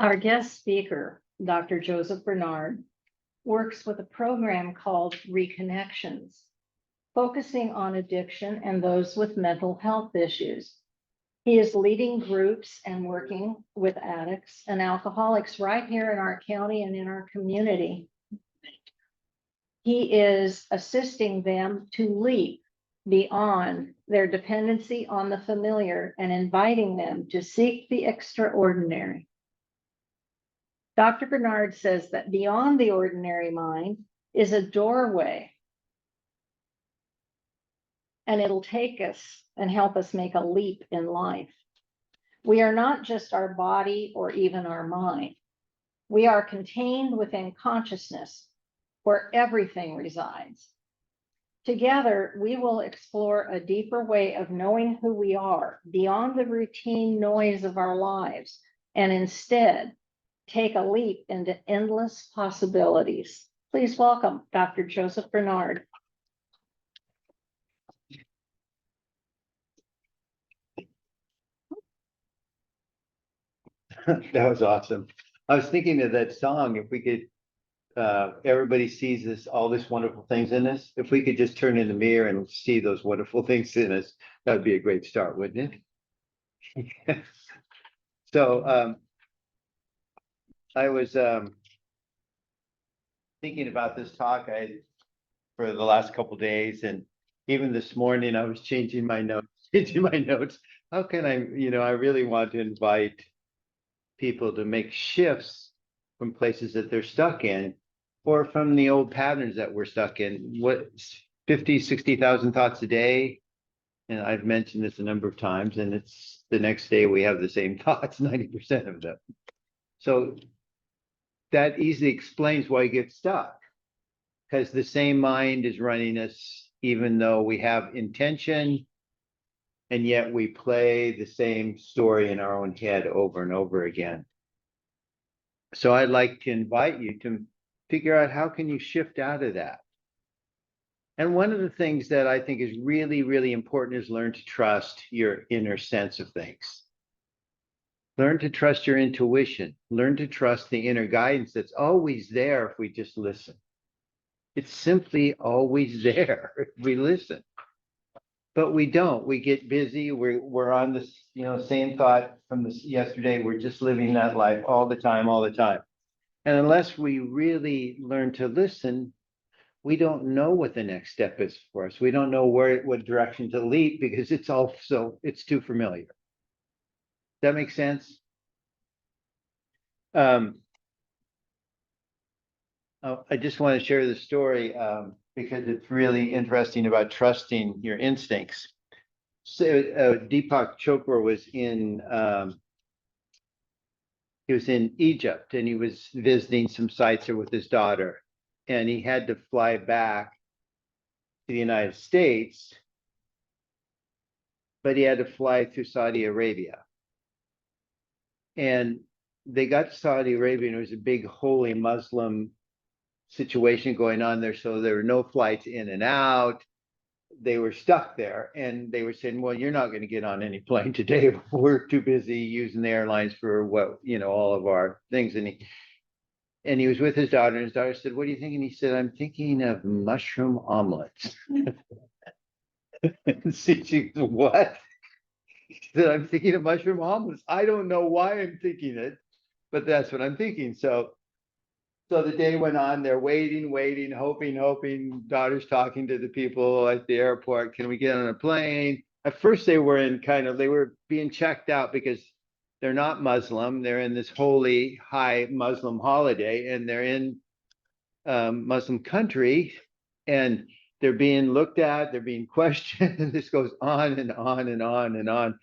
Our guest speaker, Dr. Joseph Bernard, works with a program called Reconnections, focusing on addiction and those with mental health issues. He is leading groups and working with addicts and alcoholics right here in our county and in our community. He is assisting them to leap beyond their dependency on the familiar and inviting them to seek the extraordinary. Dr. Bernard says that beyond the ordinary mind is a doorway, and it'll take us and help us make a leap in life. We are not just our body or even our mind. We are contained within consciousness where everything resides. Together, we will explore a deeper way of knowing who we are beyond the routine noise of our lives, and instead take a leap into endless possibilities. Please welcome Dr. Joseph Bernard. That was awesome. I was thinking of that song. If we could, everybody sees this, all these wonderful things in us. If we could just turn in the mirror and see those wonderful things in us, that would be a great start, wouldn't it? So I was thinking about this talk for the last couple of days, and even this morning I was changing my notes. How can I really want to invite people to make shifts from places that they're stuck in, or from the old patterns that we're stuck in. What, 50, 60,000 thoughts a day? And I've mentioned this a number of times, and it's the next day we have the same thoughts, 90% of them. So that easily explains why you get stuck, because the same mind is running us, even though we have intention, and yet we play the same story in our own head over and over again. So I'd like to invite you to figure out, how can you shift out of that? And one of the things that I think is really, really important is learn to trust your inner sense of things. Learn to trust your intuition. Learn to trust the inner guidance that's always there if we just listen. It's simply always there if we listen. But we don't. We get busy. We're on this, same thought from this yesterday. We're just living that life all the time. And unless we really learn to listen, we don't know what the next step is for us. We don't know what direction to leap, because it's too familiar. Does that make sense? I just want to share the story because it's really interesting about trusting your instincts. So Deepak Chopra was in Egypt, and he was visiting some sites there with his daughter, and he had to fly back to the United States, but he had to fly through Saudi Arabia. And they got to Saudi Arabia, and it was a big holy Muslim situation going on there. So there were no flights in and out. They were stuck there, and they were saying, well, you're not going to get on any plane today. We're too busy using the airlines for all of our things. And he was with his daughter, and his daughter said, what are you thinking? He said, I'm thinking of mushroom omelets. And she said, what? He said, I'm thinking of mushroom omelets. I don't know why I'm thinking it, but that's what I'm thinking. So the day went on. They're waiting, hoping. Daughter's talking to the people at the airport. Can we get on a plane? At first, they were being checked out because they're not Muslim. They're in this holy high Muslim holiday, and they're in Muslim country, and they're being looked at. They're being questioned, and this goes on and on and on and on.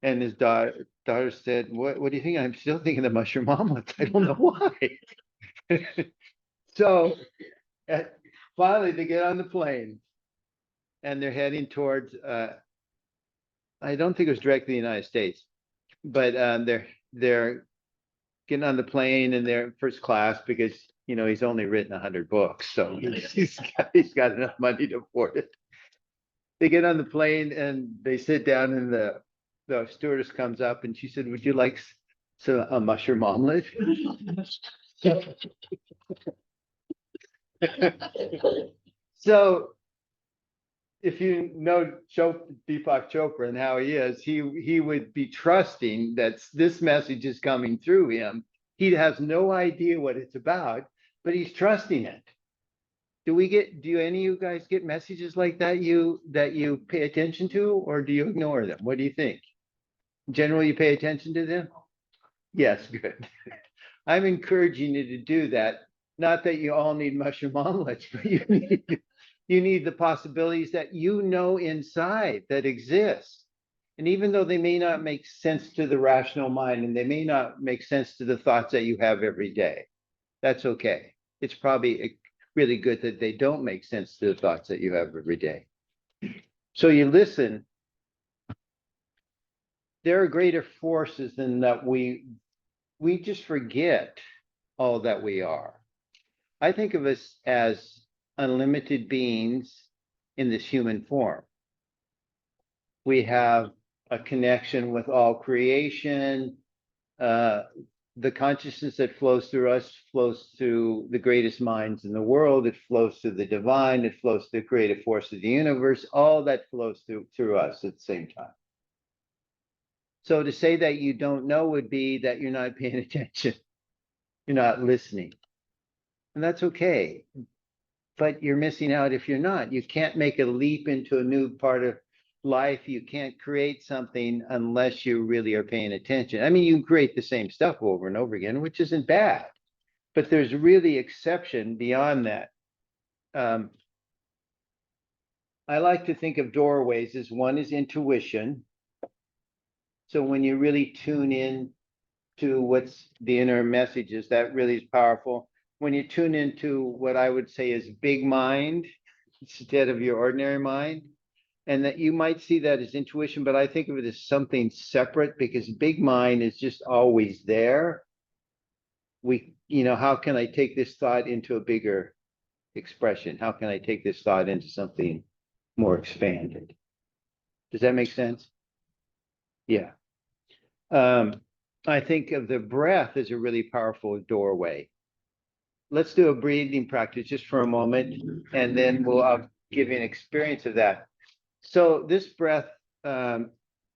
And his daughter said, "What do you think?" I'm still thinking of mushroom omelets. I don't know why. So finally they get on the plane, and they're heading towards I don't think it was directly the United States, but they're getting on the plane, and they're first class because he's only written 100 books, so he's got enough money to afford it. They get on the plane, and they sit down, and the stewardess comes up, and she said, would you like So a mushroom omelet. So if you know Deepak Chopra and how he is, he would be trusting that this message is coming through him. He has no idea what it's about, but he's trusting it. Do any of you guys get messages like that you pay attention to, or do you ignore them? What do you think? Generally, you pay attention to them? Yes, good. I'm encouraging you to do that. Not that you all need mushroom omelets, but you need the possibilities that you know inside that exist. And even though they may not make sense to the rational mind and they may not make sense to the thoughts that you have every day, that's okay. It's probably really good that they don't make sense to the thoughts that you have every day. So you listen. There are greater forces than that we just forget all that we are. I think of us as unlimited beings in this human form. We have a connection with all creation. The consciousness that flows through us flows through the greatest minds in the world. It flows through the divine. It flows through the creative force of the universe. All that flows through us at the same time. So to say that you don't know would be that you're not paying attention. You're not listening. And that's okay. But you're missing out if you're not. You can't make a leap into a new part of life. You can't create something unless you really are paying attention. I mean, you can create the same stuff over and over again, which isn't bad, but there's really exception beyond that. I like to think of doorways as one is intuition. So when you really tune in to what's the inner messages, that really is powerful. When you tune into what I would say is big mind instead of your ordinary mind, and that you might see that as intuition, but I think of it as something separate because big mind is just always there. How can I take this thought into a bigger expression? How can I take this thought into something more expanded? Does that make sense? Yeah. I think of the breath as a really powerful doorway. Let's do a breathing practice just for a moment, and then I'll give you an experience of that. So this breath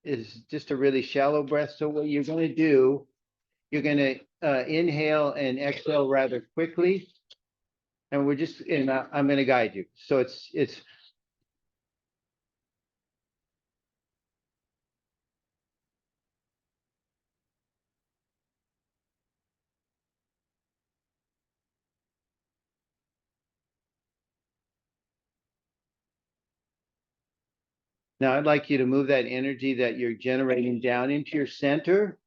is just a really shallow breath. So what you're going to do, you're going to inhale and exhale rather quickly. And I'm going to guide you. So it's now I'd like you to move that energy that you're generating down into your center.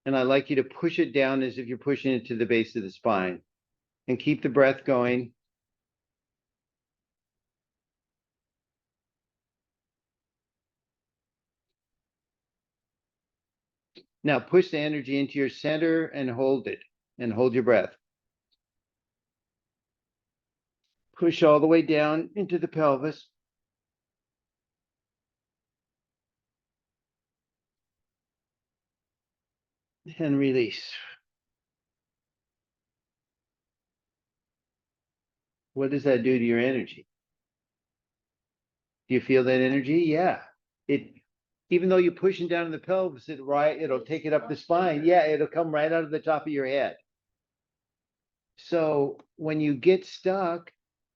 And I'd like you to push it down as if you're pushing it to the base of the spine. And keep the breath going. Now push the energy into your center and hold it. And hold your breath. Push all the way down into the pelvis. And release. What does that do to your energy? Do you feel that energy? Yeah. Even though you're pushing down in the pelvis, it'll take it up the spine. Yeah, it'll come right out of the top of your head. So when you get stuck,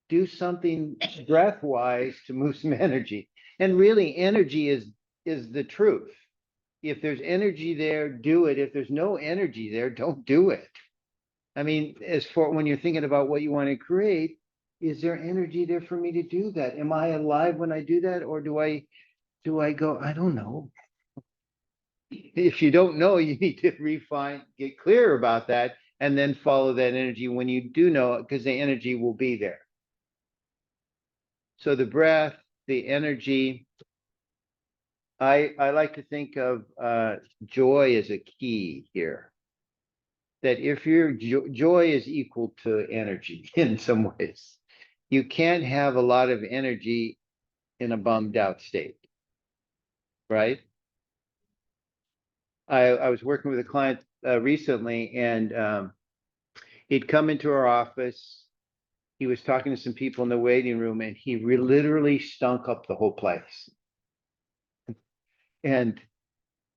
do something breath-wise to move some energy. And really, energy is the truth. If there's energy there, do it. If there's no energy there, don't do it. I mean, as for when you're thinking about what you want to create, is there energy there for me to do that? Am I alive when I do that? Or do I go, I don't know. If you don't know, you need to get clear about that, and then follow that energy when you do know it, because the energy will be there. So the breath, the energy, I like to think of joy as a key here. That if your joy is equal to energy in some ways, you can't have a lot of energy in a bummed out state, right? I was working with a client recently, and he'd come into our office. He was talking to some people in the waiting room, and he literally stunk up the whole place. And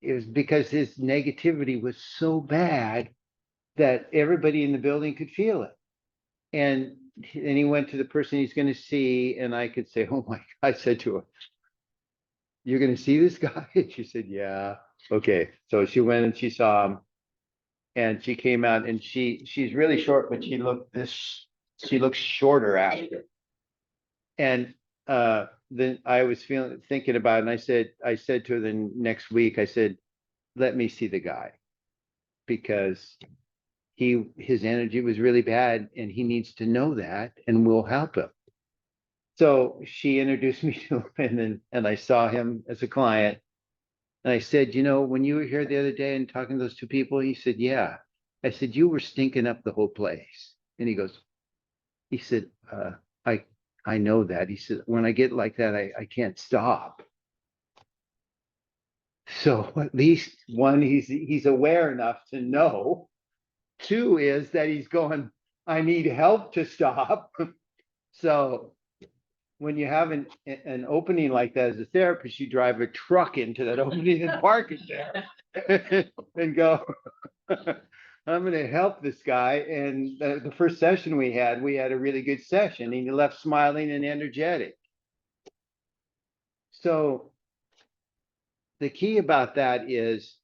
it was because his negativity was so bad that everybody in the building could feel it. And he went to the person he's going to see, and I could say, "Oh my!" I said to her, "You're going to see this guy?" And she said, "Yeah." Okay, so she went and she saw him, and she came out, and she's really short, but she looks shorter after. And then I was thinking about it, and I said to her the next week, I said, "Let me see the guy, because his energy was really bad, and he needs to know that, and we'll help him." So she introduced me to him, and I saw him as a client. And I said, when you were here the other day and talking to those two people, he said, "Yeah." I said, "You were stinking up the whole place." And he said, I I know that. He said, "When I get like that, I can't stop." So at least one, he's aware enough to know. Two is that he's going, "I need help to stop." So when you have an opening like that as a therapist, you drive a truck into that opening and park it there and go, "I'm going to help this guy." And the first session we had a really good session. He left smiling and energetic. So the key about that is,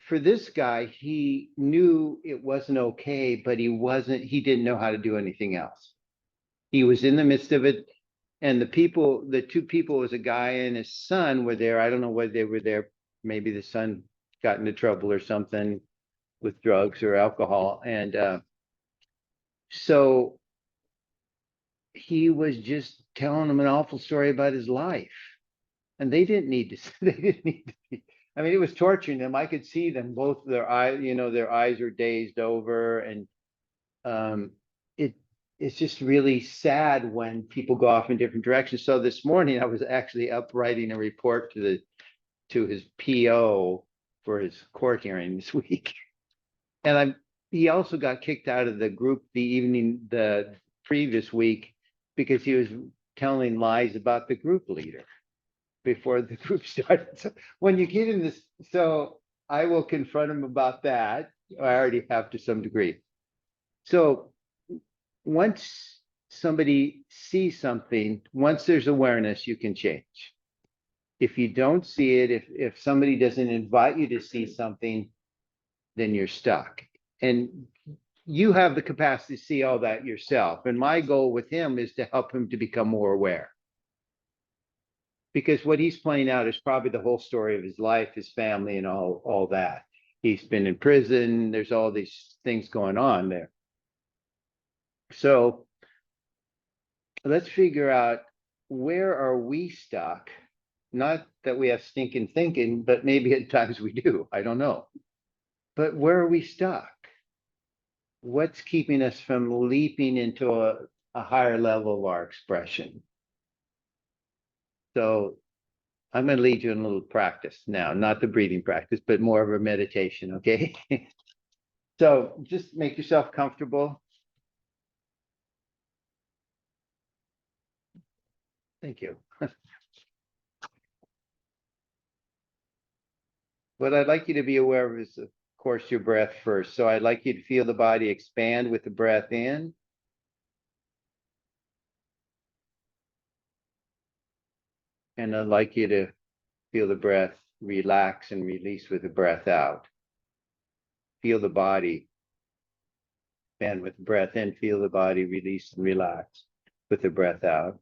for this guy, he knew it wasn't okay, but he didn't know how to do anything else. He was in the midst of it. And the two people, was a guy and his son, were there. I don't know whether they were there. Maybe the son got into trouble or something with drugs or alcohol. And so he was just telling them an awful story about his life. And they didn't need to, they didn't need to be, I mean, it was torturing them. I could see them, both their eyes were dazed over. And um, it it's just really sad when people go off in different directions. So this morning I was actually up writing a report to his PO for his court hearing this week. And he also got kicked out of the group the previous week, because he was telling lies about the group leader before the group started. So when you get in this, so I will confront him about that. I already have to some degree. So once somebody sees something, once there's awareness, you can change. If you don't see it, if somebody doesn't invite you to see something, then you're stuck. And you have the capacity to see all that yourself. And my goal with him is to help him to become more aware. Because what he's playing out is probably the whole story of his life, his family, and all that. He's been in prison. There's all these things going on there. So let's figure out, where are we stuck? Not that we have stinking thinking, but maybe at times we do. I don't know. But where are we stuck? What's keeping us from leaping into a higher level of our expression? So I'm going to lead you in a little practice now, not the breathing practice, but more of a meditation, okay? So just make yourself comfortable. Thank you. What I'd like you to be aware of is, of course, your breath first. So I'd like you to feel the body expand with the breath in. And I'd like you to feel the breath relax and release with the breath out. Feel the body expand with the breath in. Feel the body release and relax with the breath out.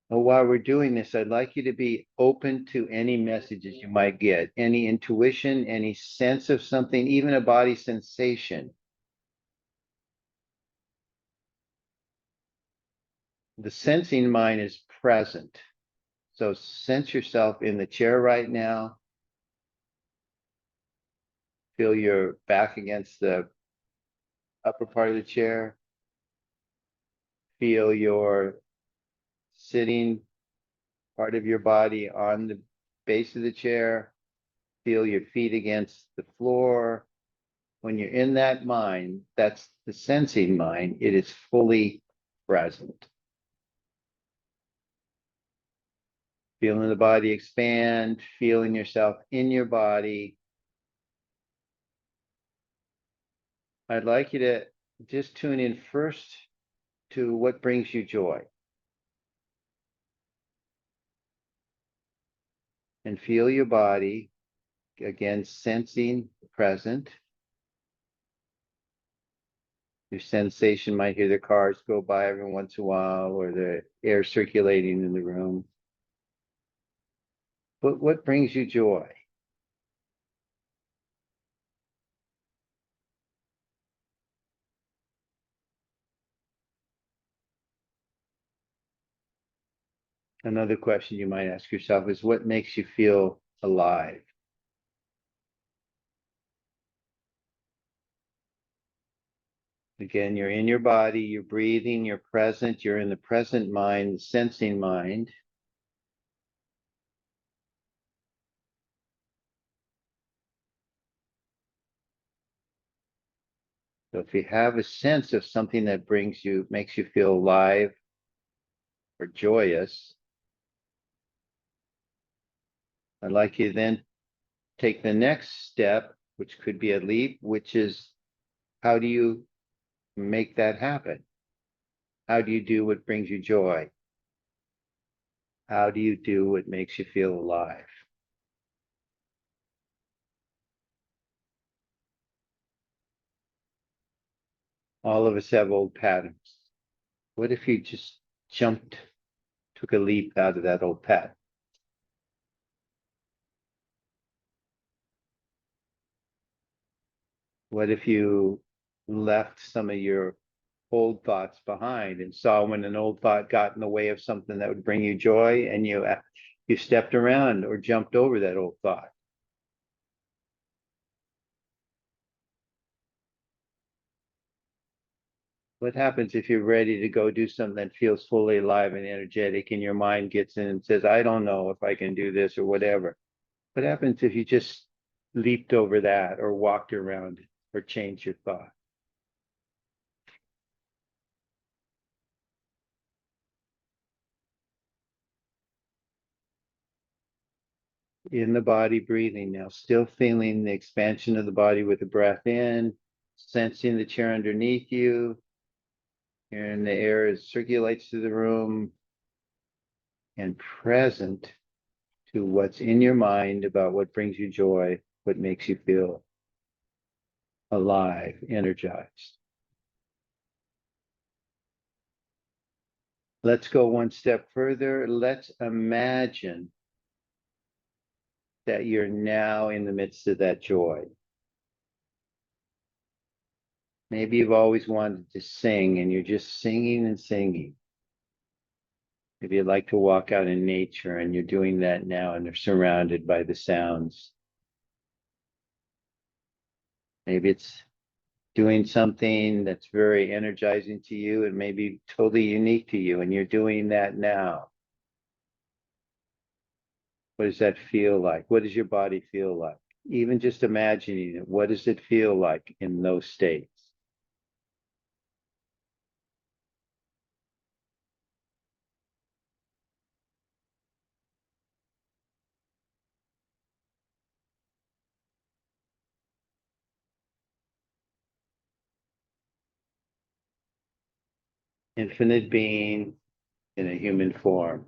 Well, while we're doing this, I'd like you to be open to any messages you might get, any intuition, any sense of something, even a body sensation. The sensing mind is present. So sense yourself in the chair right now. Feel your back against the upper part of the chair. feel your sitting part of your body on the base of the chair. Feel your feet against the floor. When you're in that mind, that's the sensing mind. It is fully present. Feeling the body expand, feeling yourself in your body. I'd like you to just tune in first to what brings you joy. And feel your body, again, sensing present. Your sensation might hear the cars go by every once in a while or the air circulating in the room. But what brings you joy? Another question you might ask yourself is what makes you feel alive? Again, you're in your body, you're breathing, you're present, you're in the present mind, the sensing mind. So if you have a sense of something that makes you feel alive or joyous, I'd like you to then take the next step, which could be a leap, which is how do you make that happen? How do you do what brings you joy? How do you do what makes you feel alive? All of us have old patterns. What if you just took a leap out of that old pattern? What if you left some of your old thoughts behind and saw when an old thought got in the way of something that would bring you joy and you stepped around or jumped over that old thought? What happens if you're ready to go do something that feels fully alive and energetic and your mind gets in and says, I don't know if I can do this or whatever? What happens if you just leaped over that or walked around it or changed your thought? In the body, breathing now, still feeling the expansion of the body with the breath in, sensing the chair underneath you, and the air circulates through the room, and present to what's in your mind about what brings you joy, what makes you feel alive, energized. Let's go one step further. Let's imagine that you're now in the midst of that joy. Maybe you've always wanted to sing and you're just singing and singing. Maybe you'd like to walk out in nature and you're doing that now and you're surrounded by the sounds. Maybe it's doing something that's very energizing to you and maybe totally unique to you and you're doing that now. What does that feel like? What does your body feel like? Even just imagining it, what does it feel like in those states? Infinite being in a human form.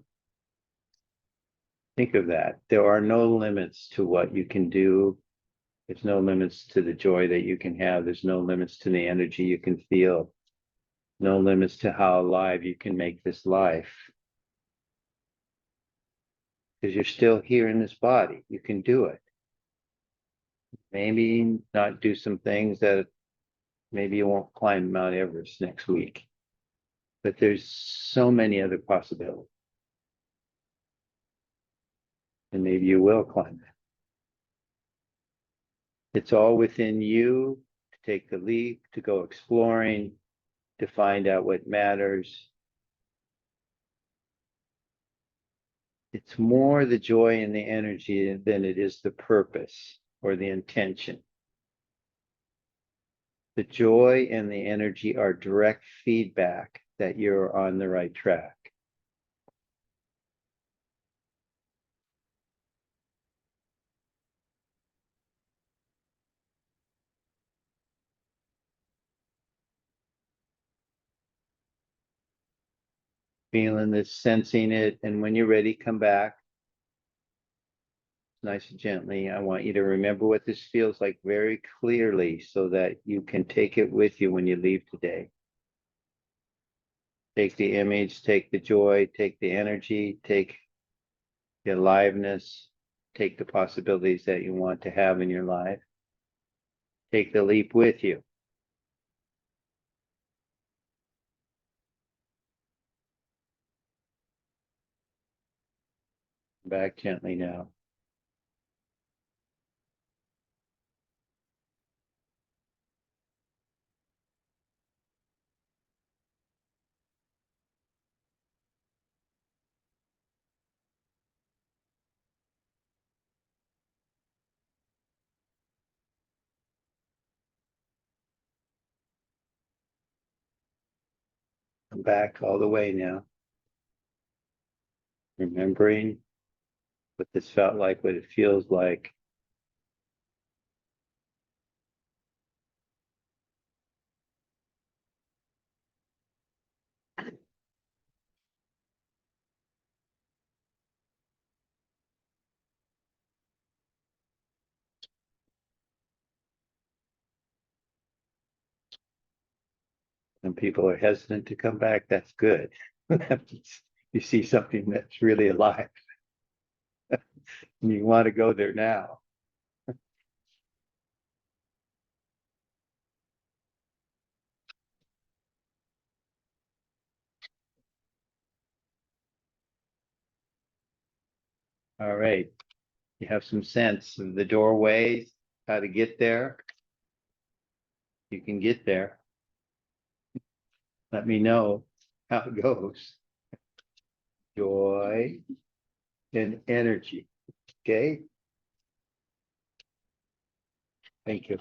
Think of that. There are no limits to what you can do. There's no limits to the joy that you can have. There's no limits to the energy you can feel. No limits to how alive you can make this life. Because you're still here in this body. You can do it. Maybe not do some things that maybe you won't climb Mount Everest next week. But there's so many other possibilities. And maybe you will climb it. It's all within you to take the leap, to go exploring, to find out what matters, It's more the joy and the energy than it is the purpose or the intention. The joy and the energy are direct feedback that you're on the right track. Feeling this, sensing it, and when you're ready, come back. Nice and gently. I want you to remember what this feels like very clearly so that you can take it with you when you leave today. Take the image, take the joy, take the energy, take the aliveness, take the possibilities that you want to have in your life. Take the leap with you. Back gently now. Come back all the way now. Remembering what this felt like, what it feels like. When people are hesitant to come back, that's good. You see something that's really alive. And you want to go there now. All right. You have some sense of the doorways, how to get there. You can get there. Let me know how it goes. Joy and energy. Okay. Thank you.